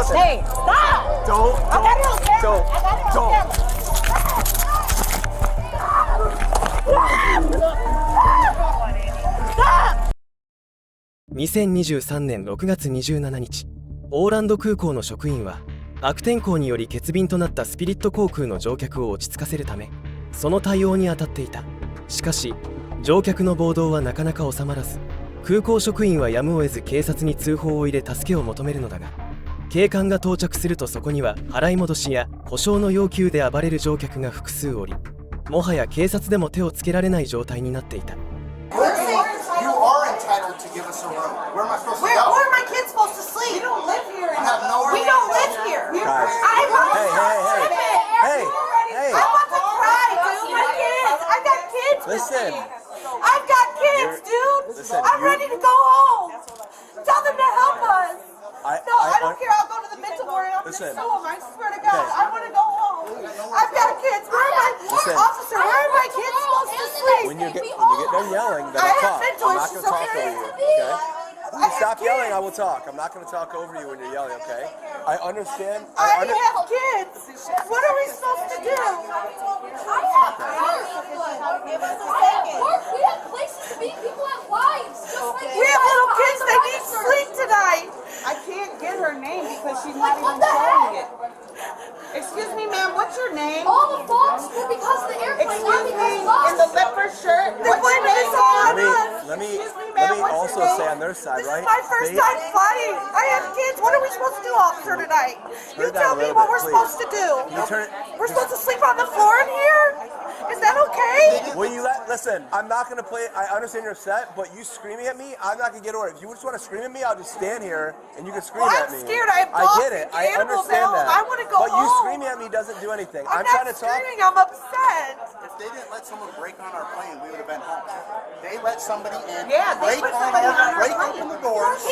listen. Hey, stop! Don't. I got it on camera. Don't. I got it on Don't. camera. 2023年6月27日、オーランド空港の職員は悪天候により欠便となったスピリット航空の乗客を落ち着かせるためその対応に当たっていた。しかし乗客の暴動はなかなか収まらず、空港職員はやむを得ず警察に通報を入れ助けを求めるのだが、警官が到着するとそこには払い戻しや保証の要求で暴れる乗客が複数おり、もはや警察でも手をつけられない状態になっていた。To give us a room. Where am I supposed to go? Where are my kids supposed to sleep? We don't live here. We don't live here. Guys. I want to Hey. I want to cry, dude. My kids. I got kids. Listen. I've got kids, dude. Listen, I'm ready to go home. Tell them to help us. I don't care. I'll go to the mental ward. I'm going to sue them. I swear to God. I want to go home. I've got kids. Officer, where are my kids supposed to sleep? When you get done yelling, then I'll talk. I'm not going to talk over you, okay? When you stop yelling, I will talk. I'm not going to talk over you when you're yelling, okay? I understand. I have kids. What are we supposed to do? I have Give us a second. We have places to be. People have lives. We have little kids that need sleep tonight. I can't get her name because she's not even showing it. Excuse me, ma'am, what's your name? All the faults were because of the airplane, not Excuse because me, of us. in the leopard shirt. They're What's your blaming name? this all on us. Let me Excuse me, ma'am, what's your also name? say on their side, This right? is my first time flying. I have kids. What are we supposed to do, officer, tonight? You tell me what we're supposed to do. We're supposed to sleep on the floor in here? Is that okay? Will you listen, I'm not going to play, I understand you're upset, but you screaming at me, I'm not going to get over it. If you just want to scream at me, I'll just stand here and you can scream at me. I'm scared. I have dogs get it. and I animals understand at home. that. I want to go but home. You screaming at me doesn't do anything. I'm trying not to talk. screaming. I'm upset. If they didn't let someone break on our plane, we would have been home. They let somebody in, Yeah, they break put somebody on our break plane. open the doors.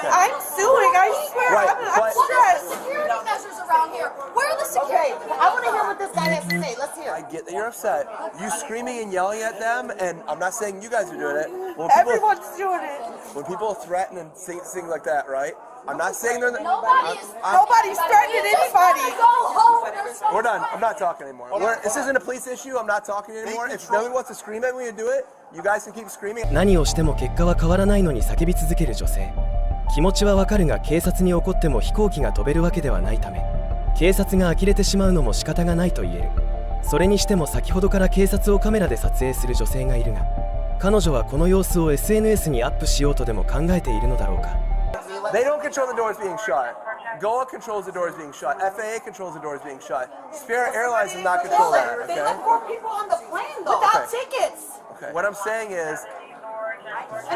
I'm suing. I swear. Right, I'm What are the stressed. security measures around here? Where are the security Okay, I want to hear what this guy has to say. Let's hear. I get that you're upset. You screaming and yelling at them, and I'm not saying you guys are doing it. Everyone's doing it. When people threaten and say things like that, right? I'm not saying they're... Nobody's threatening anybody. Go home. We're done. I'm not talking anymore. This isn't a police issue. I'm not talking anymore. If nobody wants to scream at me and do it, you guys can keep screaming. 何をしても結果は変わらないのに叫び続ける女性。気持ちはわかるが警察に怒っても飛行機が飛べるわけではないため、警察が呆れてしまうのも仕方がないと言える。それにしても先ほどから警察をカメラで撮影する女性がいるが、彼女はこの様子を SNS にアップしようとでも考えているのだろうか。They don't control the doors being shut. GOA controls the doors being shut. FAA controls the doors being shut. Spirit Airlines does not control that. They Okay? let more people on the plane, though. Without tickets. Okay. What I'm saying is,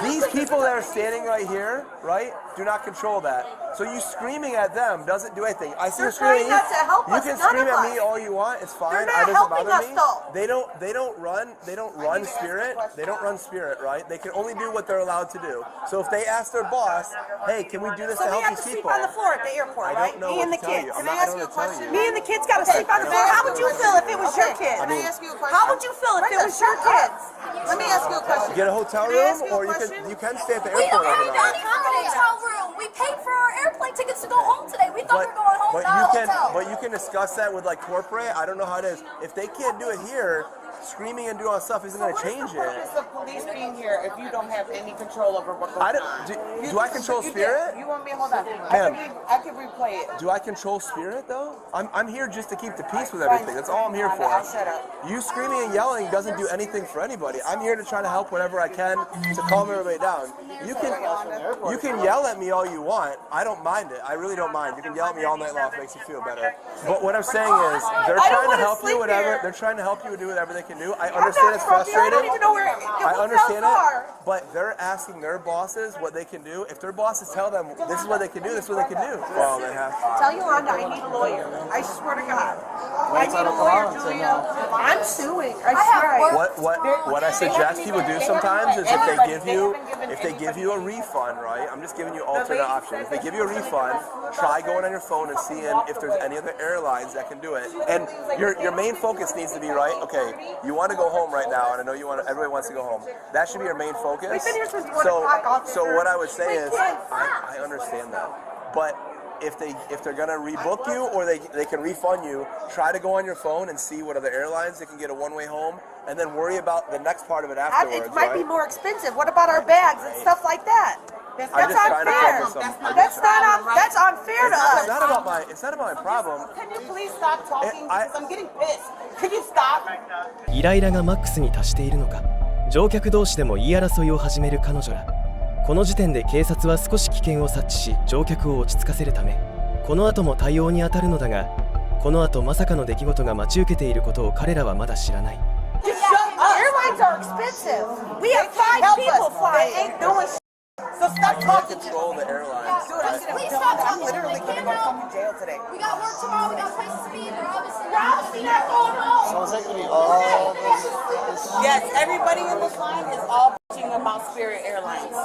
these people that are standing right here, right, do not control that. So you screaming at them doesn't do anything. I see you screaming. Not to help You us. can None scream of at us. me all you want. It's fine. They're It not doesn't helping bother us, me. though. They don't run Spirit. They don't run Spirit, right? They can only do what they're allowed to do. So if they ask their boss, hey, can we do this So to we help have these to sleep people? on the floor at the airport, I right? don't know Me and the what to tell kids. you. Can I ask you a question? Me and the kids got to sleep on the floor. How would you feel if it was your kids? Can I ask you a question? How would you feel if it was your kids? Let me ask you a question. Get a hotel Can I ask room, you a or question? you can stay at the We airport don't need overnight. any kind of hotel room. We paid for our airplane tickets to go home today. We thought we were going home, not a hotel. But you can discuss that with like corporate. I don't know how it is. If they can't do it here, screaming and doing all that stuff isn't going to change What it. is the police being here if you don't have any control over what goes I don't. on? Do I control Spirit? You want me? Hold on. Ma'am. I can replay it. Do I control Spirit though? I'm here just to keep the peace with everything. That's all I'm here for. I'll shut up. You screaming and yelling doesn't do anything for anybody. I'm here to try to help whatever I can to calm everybody down. You can yell at me all you want. I don't mind it. I really don't mind. You can yell at me all night long if it makes you feel better. But what I'm saying is, they're trying to help you whatever. They're trying to help you do whatever they can do. I understand it's I frustrating. don't even know where I understand it, but they're asking their bosses what they can do. If their bosses tell them this is what they can do, this is what they can do. Well, they have to. Tell Yolanda I need a lawyer. I swear to God. I need a lawyer, Julia. I'm suing. I swear. What I suggest people do sometimes is if they give you a refund, right? I'm just giving you alternate options. If they give you a refund, try going on your phone and seeing if there's any other airlines that can do it. And your main focus needs to be, right, okay, you want to go home right now, and I know everybody wants to go home. That should be your main focus. We've been here since 1 o'clock, officer. So what I would say is, We can't. I understand that, but if they're gonna rebook you or they can refund you, try to go on your phone and see what other airlines they can get a one-way home, and then worry about the next part of it afterwards. It might be more expensive. What about our bags and stuff like that? That's unfair. That's unfair to us. It's not about my problem. Can you please stop talking? Because I'm getting pissed. Can you stop? イライラがマックスに達しているのか、乗客同士でも言い争いを始める彼女ら。この時点で警察は少し危険を察知し、乗客を落ち着かせるため、この後も対応に当たるのだが、この後まさかの出来事が待ち受けていることを彼らはまだ知らない。Airlines are expensive. We have 5 people flying. They ain't doing shit. So stop talking. Control the airlines. Please stop I'm talking. literally getting my fucking jail today. We got work tomorrow. We got places to be. We're obviously not going home. Sounds like we all Yes, everybody in this line is all bitching about Spirit Airlines.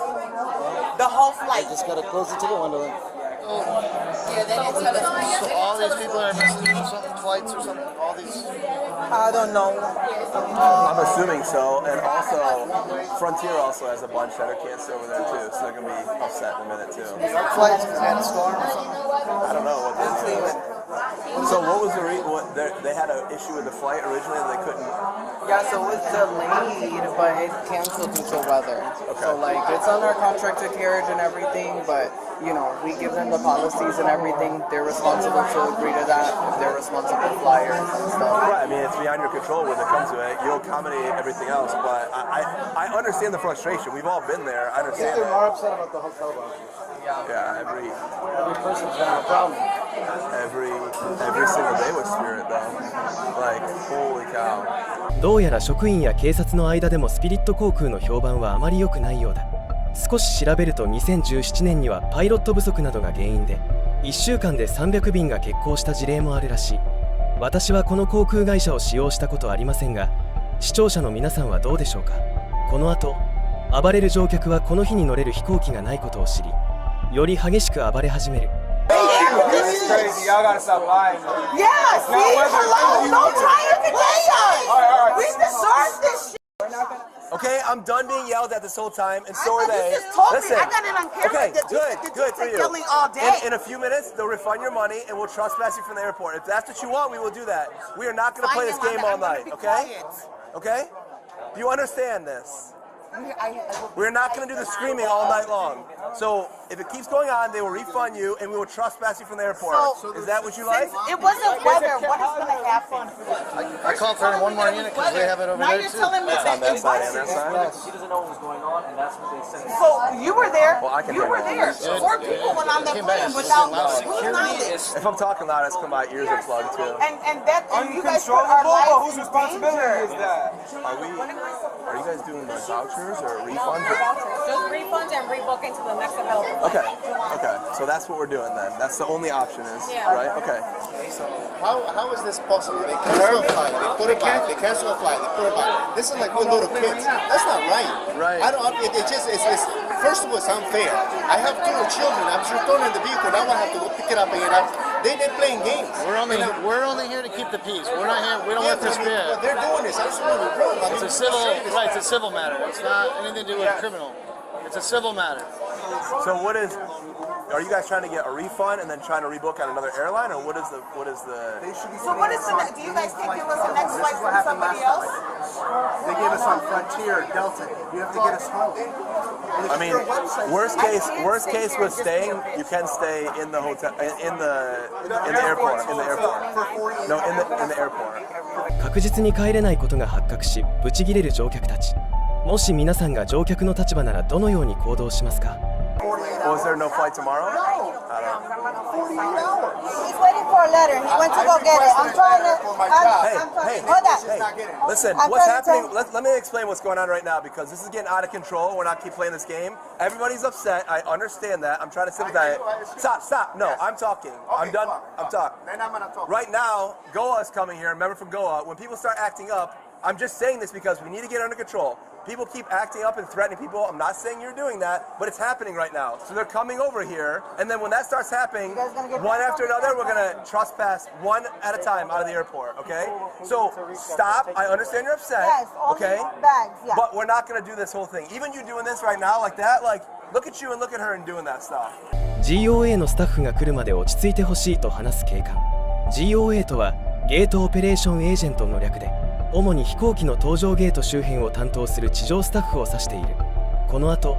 The whole flight. just gotta close the ticket window then. Yeah, they didn't tell us. So all these people are missing or something, flights or something, all these. I don't know. I'm assuming so, and also Frontier also has a bunch that are canceled over there too, so they're gonna be upset in a minute too. Flights because they had a storm or something. I don't know what they did. So what was the they had an issue with the flight originally that they couldn't? Yeah, so it was delayed, but it canceled due to weather. Okay. So like it's on our contracted carriage and everything, but you know we give them the policies and everything. They're responsible to agree to that. They're responsible flyers and stuff. Right. I mean, it's beyond your control when it comes to it. You'll accommodate everything else, but I understand the frustration. We've all been there. I understand. They're more upset about the hotel vouchers. Yeah, every person's gonna have a problem. Every single day with Spirit though. Like, holy cow. どうやら職員や警察の間でもスピリット航空の評判はあまり良くないようだ。少し調べると2017年にはパイロット不足などが原因で1週間で300便が欠航した事例もあるらしい。私はこの航空会社を使用したことはありませんが、視聴者の皆さんはどうでしょうか。この後暴れる乗客はこの日に乗れる飛行機がないことを知り、より激しく暴れ始める。This is crazy. Y'all gotta stop lying. Yeah, see? Hello, don't try to contain us. We deserve this shit. Okay, I'm done being yelled at this whole time, and so are You they. just told Listen. me. I got it on camera. Okay, good for you. Yelling all day. In a few minutes, they'll refund your money, and we'll trespass you from the airport. If that's what you want, we will do that. We are not going to play this game all night, okay? Okay? Do you understand this? We're not going to do the screaming all night long. So if it keeps going on, they will refund you, and we will trespass you from the airport. Is that what you like? It wasn't weather. What is going to happen? I called for one more unit because they have it over Now there you're too. telling me that That it side and that wasn't. side? She doesn't know what was going on, and that's what they said. So you were there. Well, I can You hear were it. there. 4 people went on that plane without whose knowledge. If I'm talking loud, it's because my ears are plugged too. And you guys put our Uncontrollable, but lives whose in responsibility danger. is that? Are you guys doing like vouchers or refunds? Just refunds and rebooking to the next available. Okay. So that's what we're doing then. That's the only option is, right? Okay. So how is this possible? They cancel a flight, they put it back. They cancel a flight, they put it back. This is like we're little kids. That's not right. Right. I don't. It's first of all, it's unfair. I have 2 children. I'm just throwing in the vehicle. Now I have to go pick it up and they're playing games. We're only here to keep the peace. We're not here. We don't want this fear. But they're doing this. Absolutely wrong. It's a civil matter. It's not anything to do with criminal. It's a civil matter. So are you guys trying to get a refund and then trying to rebook on another airline, or what is the? So what is the next? Do you guys think it was the next flight from somebody else? They gave us on Frontier, Delta. You have to get us home. I mean, worst case was staying. You can stay in the hotel, in the airport. No, in the airport. 確実に帰れないことが発覚し、ブチギレる乗客たち。もし皆さんが乗客の立場ならどのように行動しますか。Was there no flight tomorrow? He's waiting for a letter. He went to go get it. I'm trying to. Hey, hold on. Listen, what's happening? Let me explain what's going on right now because this is getting out of control. We're not keep playing this game. Everybody's upset. I understand that. I'm trying to sympathize. Stop. No, I'm talking. I'm done. I'm talking. Then I'm gonna talk. Right now, Goa is coming here. Remember from Goa, when people start acting up, I'm just saying this because we need to get under control. People keep acting up and threatening people. I'm not saying you're doing that, but it's happening right now. So they're coming over here, and then when that starts happening, one after another, we're going to trespass one at a time out of the airport, okay? So stop. I understand you're upset, Yes, okay? bags, yeah. But we're not going to do this whole thing. Even you doing this right now like that, like, Look at you and look at her and doing that stuff. GOA のスタッフが来るまで落ち着いてほしいと話す警官。GOA とはゲートオペレーションエージェントの略で、主に飛行機の搭乗ゲート周辺を担当する地上スタッフを指している。この後、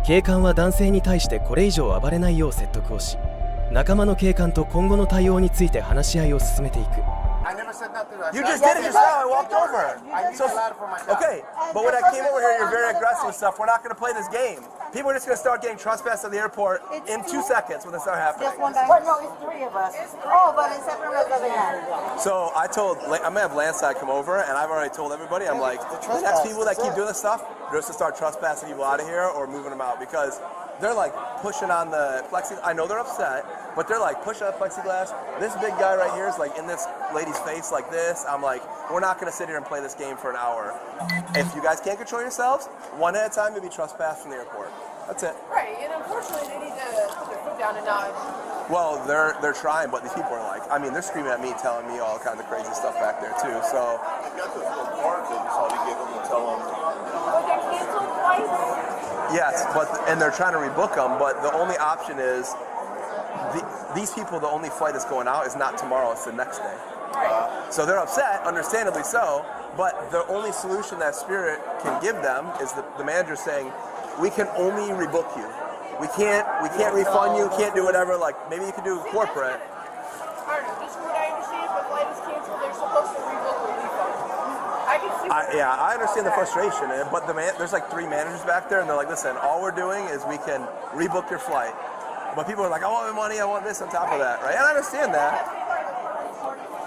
警官は男性に対してこれ以上暴れないよう説得をし、仲間の警官と今後の対応について話し合いを進めていく。You just did it just now. I walked over. So, okay, but when I came over here, you're very aggressive and stuff. We're not going to play this game. People are just going to start getting trespassed at the airport in 2 seconds when they start happening. Just one guy. Well, no, it's 3 of us. Oh, but it's separate reservation. So I told, I'm going to have Landslide come over, and I've already told everybody, I'm like, the next people that keep doing this stuff, they're just to start trespassing people out of here or moving them out because they're like pushing on the plexiglass. I know they're upset, but they're like pushing on the plexiglass. This big guy right here is like in this lady's face like this. I'm like, we're not going to sit here and play this game for an hour. If you guys can't control yourselves, one at a time, you'll be trespassed from the airport. That's it. Right, and unfortunately they need to put their foot down and not. Well, they're trying, but these people are like, I mean, they're screaming at me, telling me all kinds of crazy stuff back there too. So. But they're canceled twice. Yes, and they're trying to rebook them, but the only option is these people. The only flight that's going out is not tomorrow; it's the next day. So they're upset, understandably so. But the only solution that Spirit can give them is the manager saying, "We can only rebook you. We can't refund you. Can't do whatever. Like maybe you can do corporate." I don't know. Just from what I understand, if the flight is canceled, they're supposed to rebook or refund. I can see. I understand the frustration, but there's like 3 managers back there, and they're like, "Listen, all we're doing is we can rebook your flight." But people are like, "I want my money. I want this on top of that," right? And I understand that.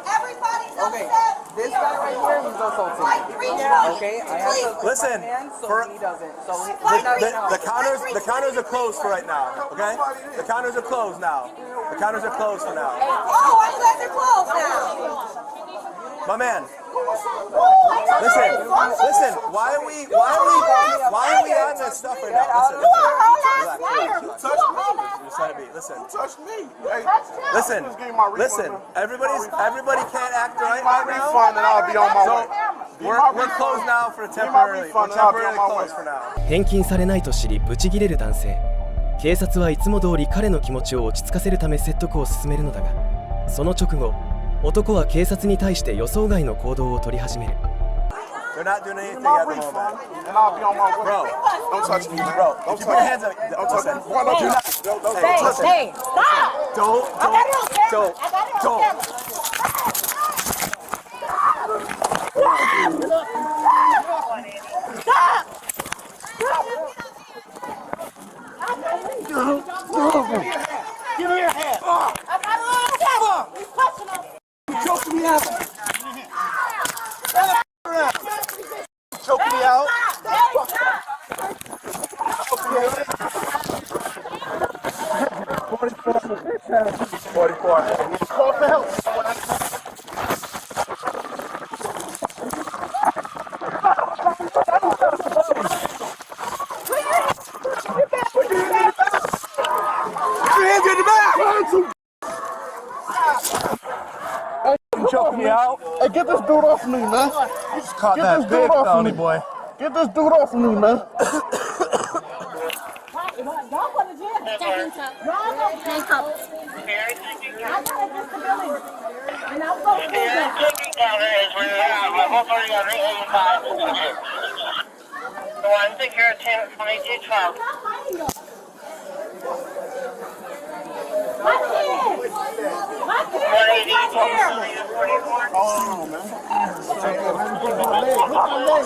Everybody's Okay, upset. this guy right here, he's assaulting me. Like 320. Okay, I have to Listen, he doesn't. So the counters are closed for right now. Okay, the counters are closed now. The counters are closed for now. Oh, I'm glad they're closed now. My man. Listen. Why are we on this stuff right now? Listen. Touch me. Listen. Everybody can't act right now. Refund and I'll be on my way. We're closed now for temporarily. We're temporarily closed for now. 返金されないと知りブチギレる男性。警察はいつも通り彼の気持ちを落ち着かせるため説得を進めるのだが、その直後、男は警察に対して予想外の行動を取り始める。They're not doing anything at the moment. And I'll be on my way. Bro, Don't touch me, bro. If you put your hands up, Don't touch me. Don't touch me. Hey, stop. Don't. Give me your hand. I got it all. He's touching us. Choke me out. Choke me out. 44. Call for help. Choke me out. Hey, get this dude off me, man. You just caught that big felony, boy. Get this dude off me, man.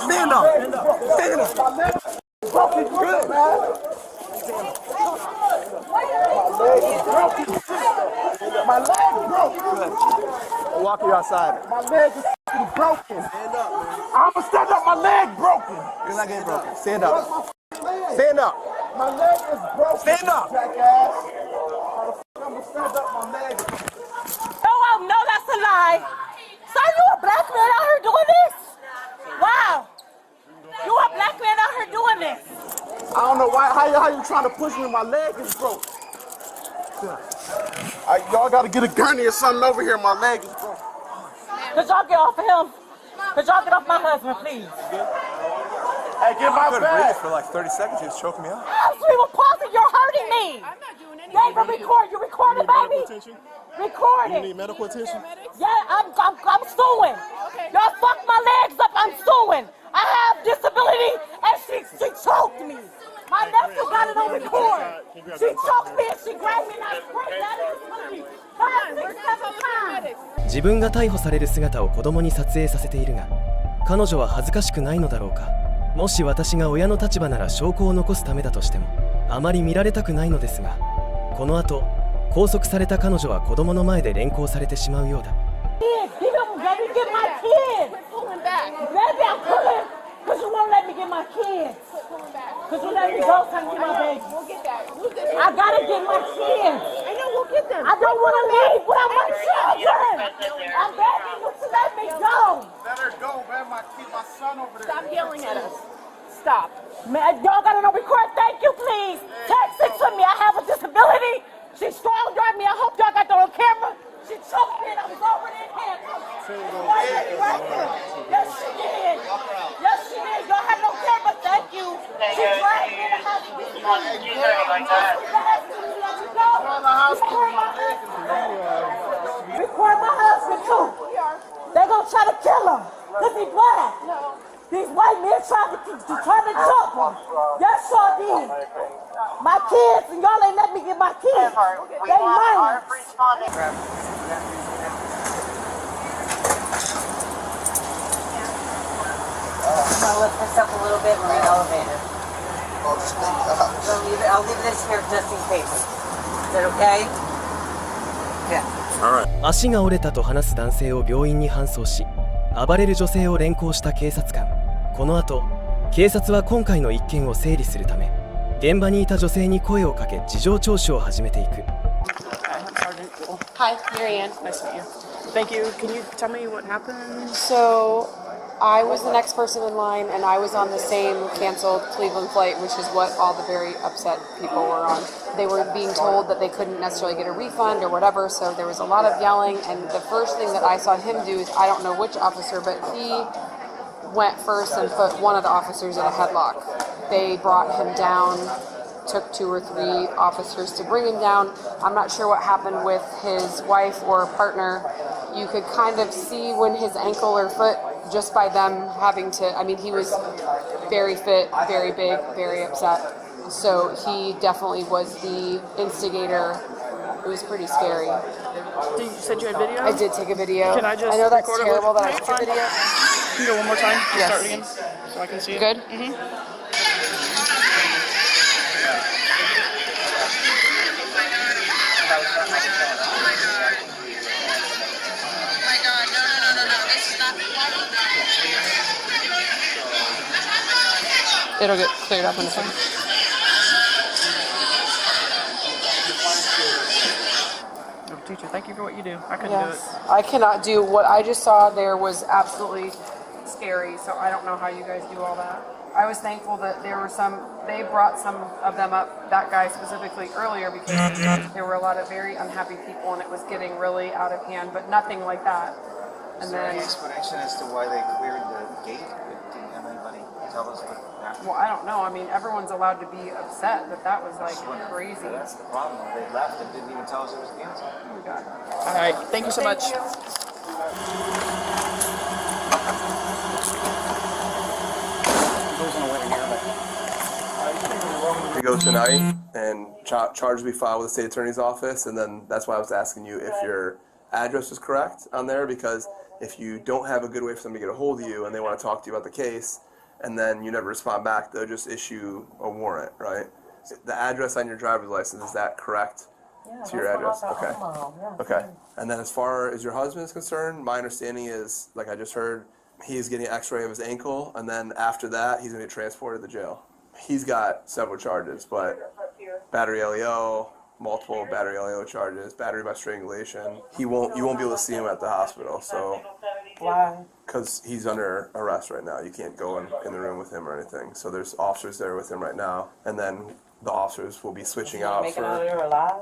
Stand up. Good, man. My leg broken. I'll walk you outside. My leg is broken. Stand up, man. I'ma stand up. My leg broken. You're not getting broken. Stand up. Stand up. My leg is broken. Stand up. Jackass. I'ma stand up. My leg. Oh, no, that's a lie. So you a black man out here doing this? Wow. You a black man out here doing this? I don't know why. How you trying to push me? My leg is broke. Y'all gotta get a gurney or something over here. My leg is broke. Could y'all get off of him? Could y'all get off my husband, please? Hey, I couldn't breathe for like 30 seconds. He was choking me out. I'm cerebral palsy. You're hurting me. I'm not doing anything. Yeah, but record. You recording, baby? Recording. You need medical attention? Yeah, I'm suing. Okay. Y'all fucked my legs up. I'm suing. I have disability, and she choked me. My nephew got it on record. She choked me and she grabbed me and I sprayed that disability. 自分が逮捕される姿を子供に撮影させているが、彼女は恥ずかしくないのだろうか。もし私が親の立場なら証拠を残すためだとしても、あまり見られたくないのですが、この後拘束された彼女は子供の前で連行されてしまうようだ。Because you won't let me get my kids. Because you let me go, son, get my baby. We'll get that. We'll get that. I gotta get my kids. I know, we'll get them. I don't want to leave without my children. I'm begging you to let me go. Let her go, man. My son over there. Stop yelling at us. Stop. Man, y'all got it on record. Thank you, please. Text it to me. I have a disability. She strong driving me. I hope y'all got that on camera. She choked me and I was already in handcuffs. Right there. Yes, she did. Yes, she did. Y'all had no camera. Thank you. She dragged me in the house. Record my husband too. They're gonna try to kill him because he's black. These white men try to jump him. Yes, sure did. My kids, and y'all ain't let me get my kids. They minors. I'm gonna lift this up a little bit. We're gonna elevate it. I'll leave this here just in case. Is that okay? Yeah. 足が折れたと話す男性を病院に搬送し、暴れる女性を連行した警察官。この後、警察は今回の一件を整理するため、現場にいた女性に声をかけ事情聴取を始めていく。Hi, Marianne. Nice to meet you. Thank you. Can you tell me what happened? So, I was the next person in line, and I was on the same canceled Cleveland flight, which is what all the very upset people were on. They were being told that they couldn't necessarily get a refund or whatever, so there was a lot of yelling, and the first thing that I saw him do is, I don't know which officer, but he went first and put one of the officers in a headlock. They brought him down, took 2 or 3 officers to bring him down. I'm not sure what happened with his wife or partner. You could kind of see when his ankle or foot, just by them having to, I mean, he was very fit, very big, very upset. So he definitely was the instigator. It was pretty scary. You said you had video? I did take a video. Can I just I know that's record terrible that I it? took a video. Can you go one more time? Yes. Start it again so I can see it. Good? Mm-hmm. It'll get cleared up in a second. Oh, teacher, thank you for what you do. I couldn't do it. I cannot do what I just saw there was absolutely scary, so I don't know how you guys do all that. I was thankful that there were they brought some of them up, that guy specifically earlier, because there were a lot of very unhappy people and it was getting really out of hand, but nothing like that. Is there any explanation as to why they cleared the gate? Didn't have anybody tell us what happened? Well, I don't know. I mean, everyone's allowed to be upset, but that was like crazy. That's the problem. They left and didn't even tell us it was canceled. Oh my God. All right. Thank you so much. We go tonight, and charges will be filed with the state attorney's office, and then that's why I was asking you if your address is correct on there, because if you don't have a good way for them to get a hold of you and they want to talk to you about the case, and then you never respond back, they'll just issue a warrant, right? The address on your driver's license, is that correct to your address? Okay. Okay. And then as far as your husband is concerned, my understanding is, like I just heard, he's getting an x-ray of his ankle, and then after that, he's going to get transported to the jail. He's got several charges, but battery LEO, multiple battery LEO charges, battery by strangulation. You won't be able to see him at the hospital, so. Why? Because he's under arrest right now. You can't go in the room with him or anything. So there's officers there with him right now, and then the officers will be switching out Making for. her alive?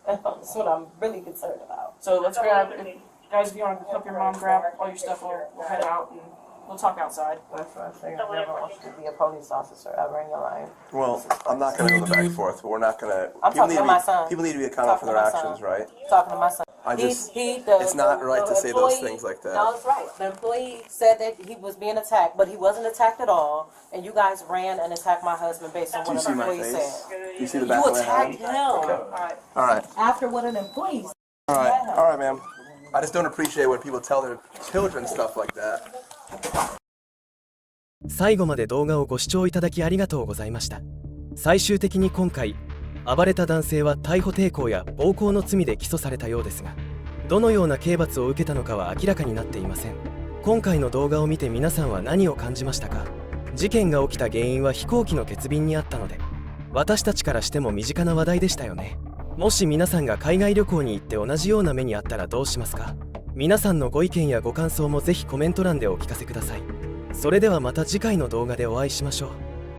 That's what I'm really concerned about. So let's grab, guys, if you want to help your mom grab all your stuff, we'll head out and We'll talk outside. That's what I say. I never want you to be a police officer ever in your life. Well, I'm not going to go the back and forth, but we're not going to. I'm talking to my son. People need to be accountable for their actions, right? Talking to my son. It's not right to say those things like that. No, it's right. The employee said that he was being attacked, but he wasn't attacked at all. And you guys ran and attacked my husband based on what an employee said. Do you see the back of my head? You attacked him. Okay. All right. After what an employee said. All right, ma'am. I just don't appreciate when people tell their children stuff like that. 最後まで動画をご視聴いただきありがとうございました。最終的に今回暴れた男性は逮捕抵抗や暴行の罪で起訴されたようですが、どのような刑罰を受けたのかは明らかになっていません。今回の動画を見て皆さんは何を感じましたか？事件が起きた原因は飛行機の欠便にあったので、私たちからしても身近な話題でしたよね。もし皆さんが海外旅行に行って同じような目にあったらどうしますか？皆さんのご意見やご感想もぜひコメント欄でお聞かせください。それではまた次回の動画でお会いしましょう。